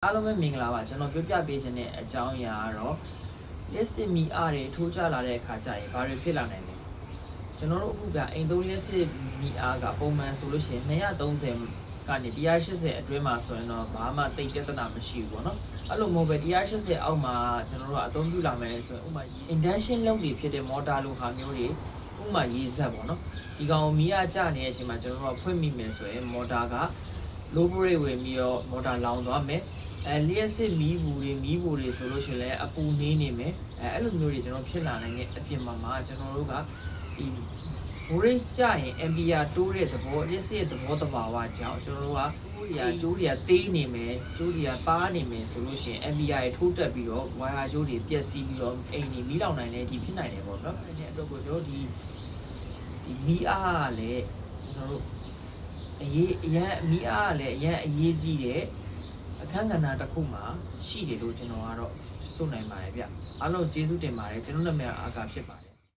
အားလုံးပဲမင်္ဂလာပါကျွန်တော်ပြောပြပေးခြင်းတဲ့အကြောင်းအရာကတော့လက်စစ်မီအားတွေထိုးကျလာတဲ့အခါကျရင်ဘာတွေဖြစ်လာနိုင်လဲကျွန်တော်တို့အခုကအိမ်သုံးလက်စစ်မီအားကပုံမှန်ဆိုလို့ရှိရင်230ကနေ180အတွင်းမှာဆိုရင်တော့ဘာမှတိတ်ပြဿနာမရှိဘူးပေါ့နော်အဲ့လိုမျိုးပဲ180အောက်မှာကျွန်တော်တို့ကအသုံးပြုလာမယ်ဆိုရင်ဥပမာ induction လုပ်တွေဖြစ်တဲ့မော်တာလိုဟာမျိုးတွေဥပမာရေစက်ပေါ့နော်ဒီကောင်မီအားကျနေတဲ့အချိန်မှာကျွန်တော်တို့ကဖွင့်မိမယ်ဆိုရင်မော်တာက low brake ဝင်ပြီးတော့မော်တာလောင်သွားမယ်လျှက်စစ်မီးဘူးတွေဆိုလို့ရှိရင်လည်းအပူနေနေမယ်အဲ့လိုမျိုးတွေကျွန်တော်ဖြစ်လာနိုင်တဲ့အပြင်မှာကျွန်တော်တို့ကဒီ voltage ကျရင် ampere တိုးတဲ့သဘောလျှက်စစ်ရဲ့သဘောတဘာဝကြောင့်ကျွန်တော်တို့ကကျိုးတွေကသေးနေမယ်ကျိုးတွေကပါနေမယ်ဆိုလို့ရှိရင် ampere တွေထိုးတက်ပြီးတော့ wire ကျိုးတွေပျက်စီးပြီးတော့အိမ်တွေမီးလောင်နိုင်တဲ့ဒီဖြစ်နိုင်တယ်ပေါ့နော်အဲ့ဒီအတွက်ကိုကျွန်တော်ဒီမီးအားကလည်းကျွန်တော်တို့မီးအားကလည်းအရေးကြီးတဲ့အခန်းကဏ္ဍတစ်ခုမှာရှိတယ်လို့ကျွန်တော်ကတော့ဆိုနိုင်ပါတယ်ဗျအားလုံးကျေးဇူးတင်ပါတယ်ကျွန်တော်နာမည်အားကဖြစ်ပါတယ်